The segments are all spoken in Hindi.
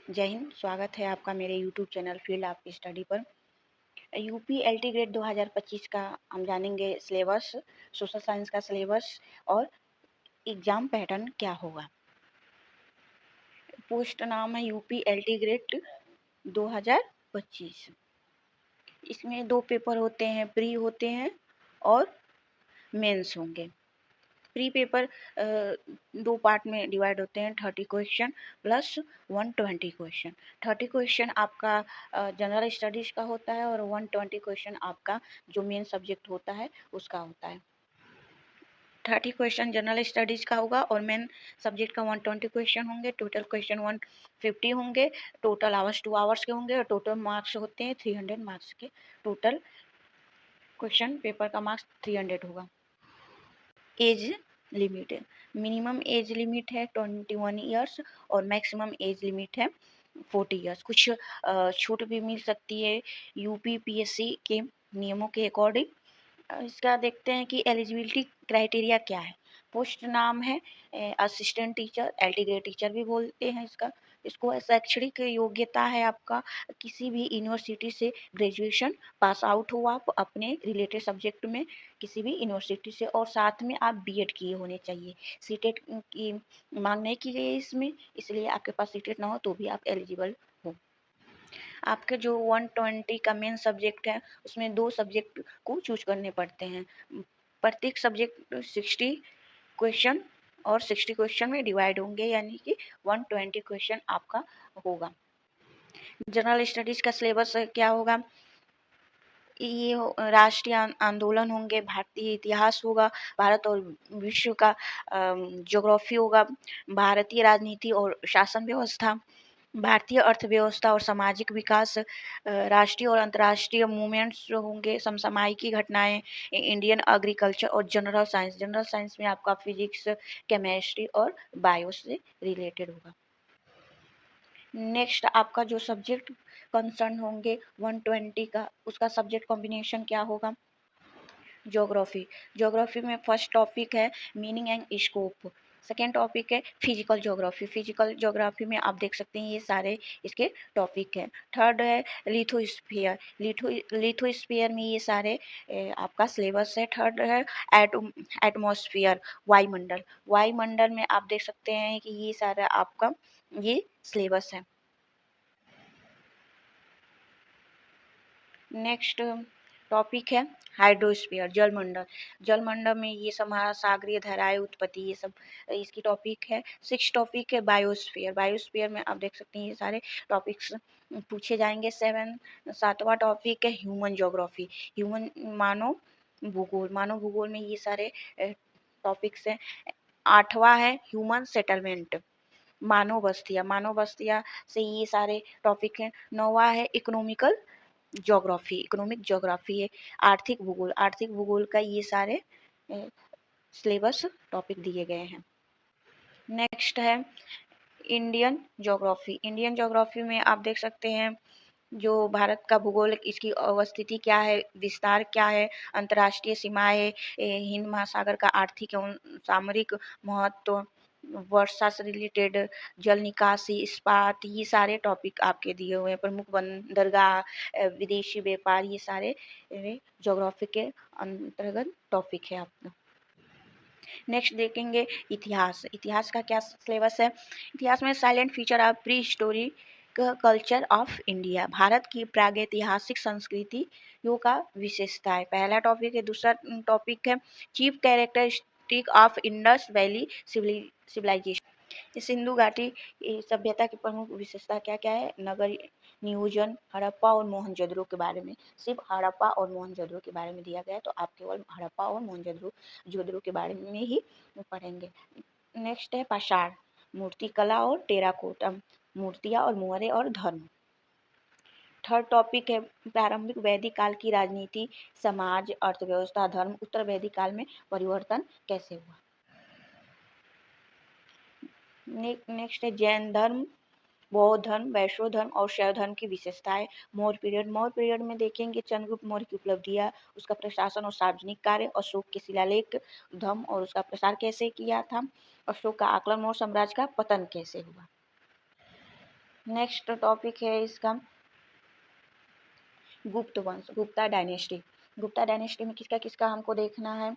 जय हिंद। स्वागत है आपका मेरे यूट्यूब चैनल फील्ड आपकी स्टडी पर। यूपी एलटी ग्रेड 2025 का हम जानेंगे सिलेबस, सोशल साइंस का सिलेबस और एग्जाम पैटर्न क्या होगा। पोस्ट नाम है यूपी एलटी ग्रेड 2025। इसमें 2 पेपर होते हैं, प्री होते हैं और मेंस होंगे। प्री पेपर 2 पार्ट में डिवाइड होते हैं, 30 क्वेश्चन प्लस 120 क्वेश्चन। 30 क्वेश्चन आपका जनरल स्टडीज का होता है और 120 क्वेश्चन आपका जो मेन सब्जेक्ट होता है उसका होता है। 30 क्वेश्चन जनरल स्टडीज का होगा और मेन सब्जेक्ट का 120 क्वेश्चन होंगे। टोटल क्वेश्चन 150 होंगे। टोटल आवर्स 2 आवर्स के होंगे और टोटल मार्क्स होते हैं 300 मार्क्स के। टोटल क्वेश्चन पेपर का मार्क्स 300 होगा। एज लिमिट है, मिनिमम एज लिमिट है 21 ईयर्स और मैक्सिमम एज लिमिट है 40 ईयर्स। कुछ छूट भी मिल सकती है यूपीपीएससी के नियमों के अकॉर्डिंग। इसका देखते हैं कि एलिजिबिलिटी क्राइटेरिया क्या है। पोस्ट नाम है assistant teacher, LT grade teacher भी बोलते हैं इसको। शैक्षणिक योग्यता है आपका किसी भी यूनिवर्सिटी से ग्रेजुएशन पास आउट हो आप अपने रिलेटेड सब्जेक्ट में किसी भी यूनिवर्सिटी से, और साथ में आप बीएड किए होने चाहिए। सीटेट की मांग नहीं की गई है इसमें, इसलिए आपके पास सीटेट ना हो तो भी आप एलिजिबल हो। आपके जो 120 का मेन सब्जेक्ट है उसमें 2 सब्जेक्ट को चूज करने पड़ते हैं। प्रत्येक सब्जेक्ट 60 क्वेश्चन और 60 क्वेश्चन में डिवाइड होंगे, यानी कि 120 क्वेश्चन आपका होगा। जनरल स्टडीज का सिलेबस क्या होगा। ये राष्ट्रीय आंदोलन होंगे, भारतीय इतिहास होगा, भारत और विश्व का ज्योग्राफी होगा, भारतीय राजनीति और शासन व्यवस्था, भारतीय अर्थव्यवस्था और सामाजिक विकास, राष्ट्रीय और अंतर्राष्ट्रीय मूवमेंट्स जो होंगे, समसामयिकी घटनाएं, इंडियन एग्रीकल्चर और जनरल साइंस। जनरल साइंस में आपका फिजिक्स, केमिस्ट्री और बायो से रिलेटेड होगा। नेक्स्ट आपका जो सब्जेक्ट कंसर्न होंगे 120 का, उसका सब्जेक्ट कॉम्बिनेशन क्या होगा। ज्योग्राफी, ज्योग्राफी में फर्स्ट टॉपिक है meaning and scope. Second topic है फिजिकल ज्योग्राफी। फिजिकल ज्योग्राफी में आप देख सकते हैं ये सारे इसके टॉपिक हैं। थर्ड है लिथोस्फीयर। लिथोस्फीयर में ये सारे आपका सिलेबस है। थर्ड है एटमॉस्फेयर, वायुमंडल। वायुमंडल में आप देख सकते हैं कि ये सारा आपका ये सिलेबस है। नेक्स्ट टॉपिक है हाइड्रोस्फीयर, जलमंडल। जलमंडल में ये सब महासागरीय धाराएं, उत्पत्ति, ये सब इसकी टॉपिक है। 6 टॉपिक है बायोस्फीयर। बायोस्फीयर में आप देख सकते हैं ये सारे टॉपिक्स पूछे जाएंगे। 7वां टॉपिक है ह्यूमन ज्योग्राफी, ह्यूमन मानव भूगोल। मानव भूगोल में ये सारे टॉपिक्स हैं। 8वां है ह्यूमन सेटलमेंट, मानव बस्तियां। मानव बस्तियां से ये सारे टॉपिक हैं। 9वां है इकोनॉमिकल ज्योग्राफी, इकोनॉमिक ज्योग्राफी है। आर्थिक भूगोल, आर्थिक भूगोल का ये सारे सिलेबस टॉपिक दिए गए हैं। नेक्स्ट है इंडियन ज्योग्राफी। इंडियन ज्योग्राफी में आप देख सकते हैं जो भारत का भूगोल, इसकी अवस्थिति क्या है, विस्तार क्या है, अंतर्राष्ट्रीय सीमाएं, हिंद महासागर का आर्थिक एवं सामरिक महत्व, वर्षा से रिलेटेड, जल निकासी, इस्पात, ये सारे टॉपिक आपके दिए हुए हैं। प्रमुख बंदरगाह, विदेशी व्यापार, ये सारे ज्योग्राफी के अंतर्गत टॉपिक है आपका। नेक्स्ट देखेंगे इतिहास। इतिहास का क्या सिलेबस है। इतिहास में silent feature of pre history culture of India, Bharat की प्रागैतिहासिक संस्कृतियों का विशेषता है, पहला टॉपिक है। दूसरा टॉपिक है chief characteristic of Indus valley civilization. Sindhu घाटी सभ्यता की प्रमुख विशेषता क्या क्या है। नगर नियोजन, हड़प्पा और मोहनजोदड़ो के बारे में, सिर्फ हड़प्पा और मोहनजोदड़ो के बारे में दिया गया है, तो आप केवल हड़प्पा और मोहनजोदड़ो के बारे में ही पढ़ेंगे। नेक्स्ट है पाषाण, मूर्ति कला और टेराकोटा, मूर्तियां और मुहरे और धर्म। थर्ड टॉपिक है प्रारंभिक वैदिक काल की राजनीति, समाज, अर्थव्यवस्था, धर्म, उत्तर वैदिक काल में परिवर्तन कैसे हुआ। नेक्स्ट है जैन धर्म, बौद्ध धर्म, वैष्णव धर्म और शैव धर्म की विशेषताएं। मौर्य पीरियड, मौर्य पीरियड में देखेंगे चंद्रगुप्त मौर्य की उपलब्धियां, उसका प्रशासन और सार्वजनिक कार्य, अशोक के शिलालेख, धर्म और उसका प्रसार कैसे किया था, अशोक का आकलन, मौर्य साम्राज्य का पतन कैसे हुआ। नेक्स्ट टॉपिक है इसका गुप्त वंश, गुप्ता डायनेस्टी। गुप्ता डायनेस्टी में किसका किसका हमको देखना है,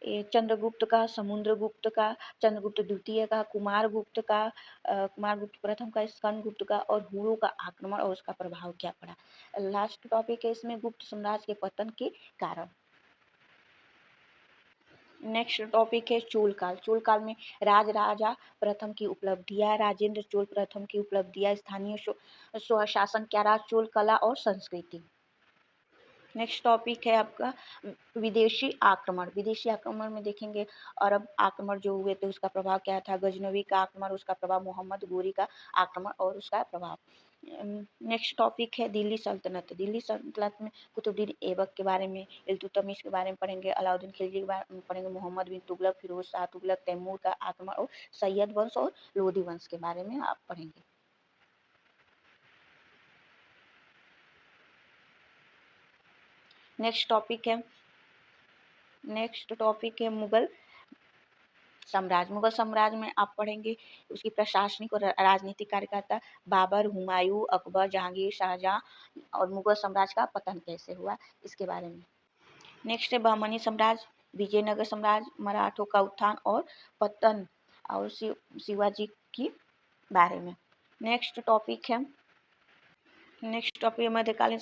ये चंद्रगुप्त का, समुद्रगुप्त का, चंद्रगुप्त द्वितीय का, कुमारगुप्त का, कुमारगुप्त प्रथम का, स्कंदगुप्त का और हुणों का आक्रमण और उसका प्रभाव क्या पड़ा। लास्ट टॉपिक है इसमें गुप्त साम्राज्य के पतन के कारण। नेक्स्ट टॉपिक है चोल काल। चोल काल में राज राजा प्रथम की उपलब्धियां, राजेंद्र चोल प्रथम की उपलब्धियां, स्थानीय स्वशासन क्या रहा, चोल कला और संस्कृति। नेक्स्ट टॉपिक है आपका विदेशी आक्रमण। विदेशी आक्रमण में देखेंगे अरब आक्रमण जो हुए थे उसका प्रभाव क्या था, गजनवी का आक्रमण, उसका प्रभाव, मोहम्मद गोरी का आक्रमण और उसका प्रभाव। नेक्स्ट टॉपिक है दिल्ली सल्तनत। दिल्ली सल्तनत में कुतुबुद्दीन ऐबक के बारे में, इल्तुतमिश के बारे में पढ़ेंगे, अलाउद्दीन खिलजी के बारे में पढ़ेंगे, मोहम्मद बिन तुगलक, फिरोज शाह तुगलक, तैमूर का आक्रमण और सैयद वंश और लोधी वंश के बारे में आप पढ़ेंगे। नेक्स्ट टॉपिक है मुगल साम्राज्य। मुगल साम्राज्य में आप पढ़ेंगे उसकी प्रशासनिक और राजनीतिक कार्यकर्ता बाबर, हुमायूं, अकबर, जहांगीर, शाहजहां और मुगल साम्राज्य का पतन कैसे हुआ इसके बारे में। नेक्स्ट है बहमनी साम्राज्य, विजयनगर साम्राज्य, मराठों का उत्थान और पतन और शिवाजी की बारे में। नेक्स्ट टॉपिक है मध्यकालीन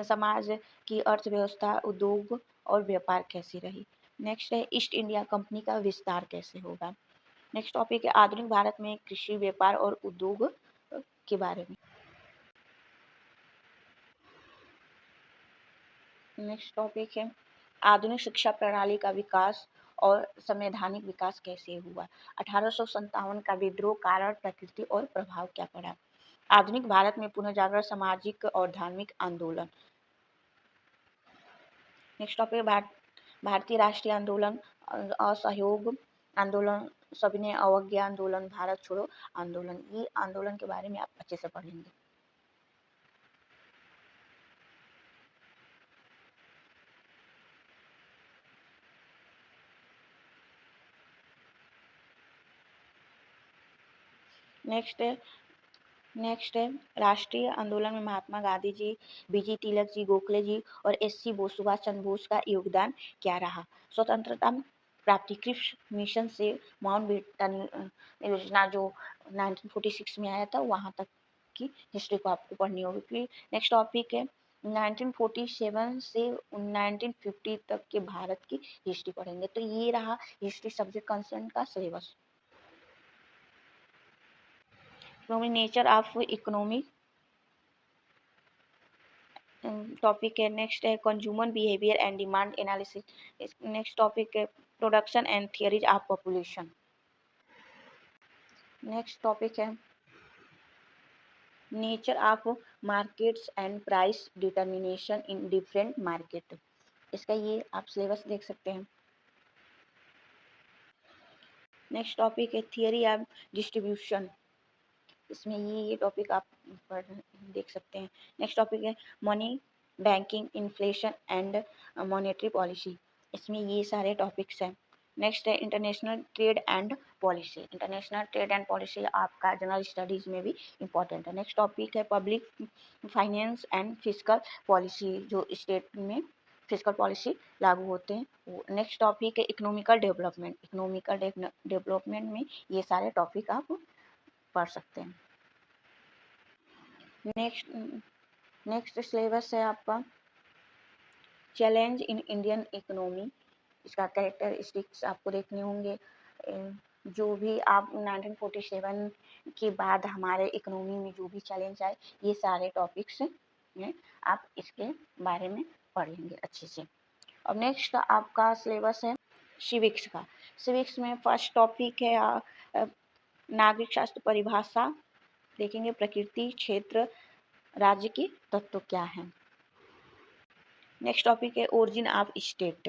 समाज की अर्थव्यवस्था, उद्योग और व्यापार कैसी रही। नेक्स्ट है ईस्ट इंडिया कंपनी का विस्तार कैसे होगा। नेक्स्ट टॉपिक है आधुनिक भारत में कृषि, व्यापार और उद्योग के बारे में। नेक्स्ट टॉपिक है आधुनिक शिक्षा प्रणाली का विकास और संवैधानिक विकास कैसे हुआ। 1857 का विद्रोह, कारण, प्रकृति और प्रभाव क्या पड़ा। आधुनिक भारत में पुनर्जागरण, सामाजिक और धार्मिक आंदोलन। नेक्स्ट टॉपिक भारतीय राष्ट्रीय आंदोलन, असहयोग आंदोलन, सविनय अवज्ञा आंदोलन, भारत छोड़ो आंदोलन। ये आंदोलन के बारे में आप अच्छे से पढ़ेंगे। नेक्स्ट है राष्ट्रीय आंदोलन में महात्मा गांधी जी, बीजी तिलक जी, गोखले जी और एससी बोस, सुभाष चंद्र बोस का योगदान क्या रहा। स्वतंत्रता प्राप्ति क्रिप्स मिशन से माउंटबेटन योजना जो 1946 में आया था वहां तक की हिस्ट्री को आपको पढ़नी होगी। नेक्स्ट टॉपिक है 1947 से 1950 तक के भारत की हिस्ट्री पढ़ेंगे। तो ये रहा हिस्ट्री सब्जेक्ट कंसर्न का syllabus. Nature of economy topic है। नेक्स्ट है consumer behaviour and demand analysis. Next topic है production and theories of population. Next topic है nature of markets and price determination in different market. इसका ये आप सिलेबस देख सकते हैं। नेक्स्ट टॉपिक है थियरी ऑफ डिस्ट्रीब्यूशन। इसमें ये टॉपिक आप देख सकते हैं। नेक्स्ट टॉपिक है money, banking, inflation and monetary policy. इसमें ये सारे टॉपिक्स हैं। नेक्स्ट है international trade and policy. International trade and policy आपका जनरल स्टडीज में भी इंपॉर्टेंट है। नेक्स्ट टॉपिक है public finance and physical policy, जो स्टेट में फिजिकल पॉलिसी लागू होते हैं। नेक्स्ट टॉपिक है इकोनॉमिकल डेवलपमेंट। इकोनॉमिकल डेवलपमेंट में ये सारे टॉपिक आप पढ़ सकते हैं। नेक्स्ट सिलेबस है आपका चैलेंज इन इंडियन इकोनॉमी। इसका कैरेक्टरिस्टिक्स आपको देखने होंगे। जो भी आप 1947 के बाद हमारे इकोनॉमी में जो भी चैलेंज आए ये सारे टॉपिक्स हैं, आप इसके बारे में पढ़ेंगे अच्छे से। अब नेक्स्ट आपका सिलेबस है सिविक्स का। सिविक्स में फर्स्ट टॉपिक है नागरिक शास्त्र परिभाषा देखेंगे, प्रकृति, क्षेत्र, राज्य की तत्व क्या है। नेक्स्ट टॉपिक है ओरिजिन ऑफ स्टेट।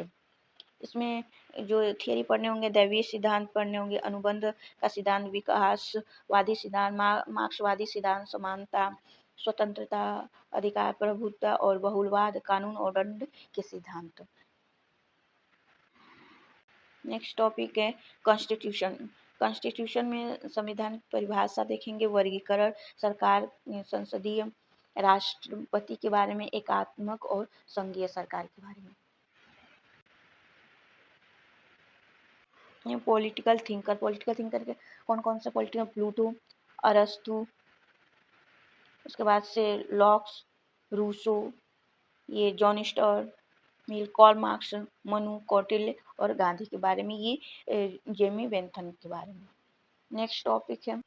इसमें जो थियरी पढ़ने होंगे, दैवीय सिद्धांत पढ़ने होंगे, अनुबंध का सिद्धांत, विकासवादी सिद्धांत, मार्क्सवादी सिद्धांत, समानता, स्वतंत्रता, अधिकार प्रभुत्व और बहुलवाद, कानून और दंड के सिद्धांत। नेक्स्ट टॉपिक है कॉन्स्टिट्यूशन। कॉन्स्टिट्यूशन में संविधान की परिभाषा देखेंगे, वर्गीकरण, सरकार, संसदीय, राष्ट्रपति के बारे में, एकात्मक और संघीय सरकार के बारे में। पॉलिटिकल थिंकर के कौन कौन से पॉलिटिकल, प्लूटो, अरस्तु, उसके बाद से लॉक्स, रूसो, ये जॉन स्टर्ट मिल, कार्ल मार्क्स, मनु, कौटिल्य और गांधी के बारे में, ये जेमी बेंथम के बारे में। नेक्स्ट टॉपिक है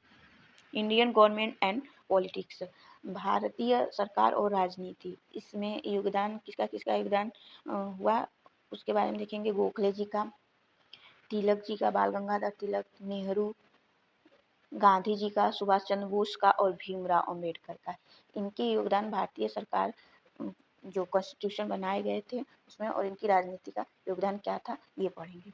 इंडियन गवर्नमेंट एंड पॉलिटिक्स, भारतीय सरकार और राजनीति। इसमें योगदान किसका योगदान हुआ उसके बारे में देखेंगे, गोखले जी का, तिलक जी का, बाल गंगाधर तिलक, नेहरू, गांधी जी का, सुभाष चंद्र बोस का और भीमराव अंबेडकर का। इनके योगदान भारतीय सरकार जो कॉन्स्टिट्यूशन बनाए गए थे उसमें और इनकी राजनीति का योगदान क्या था ये पढ़ेंगे।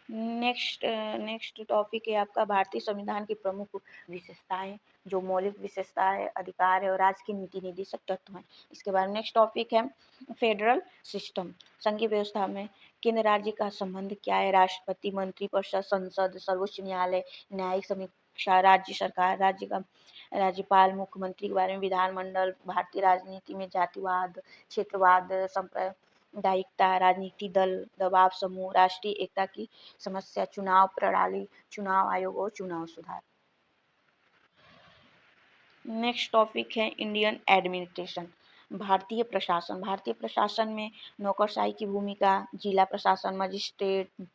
नेक्स्ट टॉपिक है आपका भारतीय संविधान की प्रमुख विशेषताएं, जो मौलिक विशेषताएं, अधिकार है और राज्य की नीति निर्देशक तत्व हैं, इसके बारे में। नेक्स्ट टॉपिक है फेडरल सिस्टम, संघीय व्यवस्था में केंद्र राज्य का संबंध क्या है, राष्ट्रपति, मंत्रिपरिषद, संसद, सर्वोच्च न्यायालय, न्यायिक समीक्षा, राज्य सरकार, राज्य का राज्यपाल, मुख्यमंत्री के बारे में, विधानमंडल, भारतीय राजनीति में जातिवाद, क्षेत्रवाद, सांप्रदायिकता, राजनीति दल, दबाव समूह, राष्ट्रीय एकता की समस्या, चुनाव प्रणाली, चुनाव आयोग और चुनाव सुधार। नेक्स्ट टॉपिक है इंडियन एडमिनिस्ट्रेशन, भारतीय प्रशासन में नौकरशाही की भूमिका, जिला प्रशासन, मजिस्ट्रेट,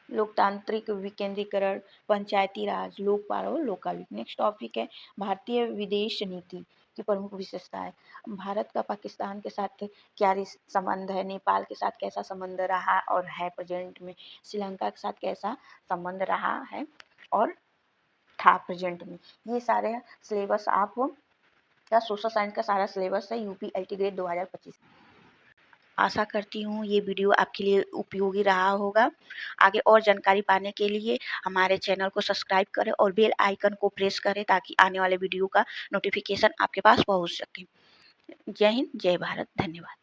लोकतांत्रिक विकेंद्रीकरण, पंचायती राज, लोकपाल और लोकायुक्त। नेक्स्ट टॉपिक है भारतीय विदेश नीति की प्रमुख विशेषताएं, भारत का पाकिस्तान के साथ क्या संबंध है, नेपाल के साथ कैसा संबंध रहा और है प्रेजेंट में, श्रीलंका के साथ कैसा संबंध रहा है और था प्रेजेंट में। ये सारे सिलेबस आप का सोशल साइंस का सारा सिलेबस है यूपी एलटी ग्रेड 2025। आशा करती हूँ ये वीडियो आपके लिए उपयोगी रहा होगा। आगे और जानकारी पाने के लिए हमारे चैनल को सब्सक्राइब करें और बेल आइकन को प्रेस करें ताकि आने वाले वीडियो का नोटिफिकेशन आपके पास पहुँच सके। जय हिंद, जय भारत, धन्यवाद।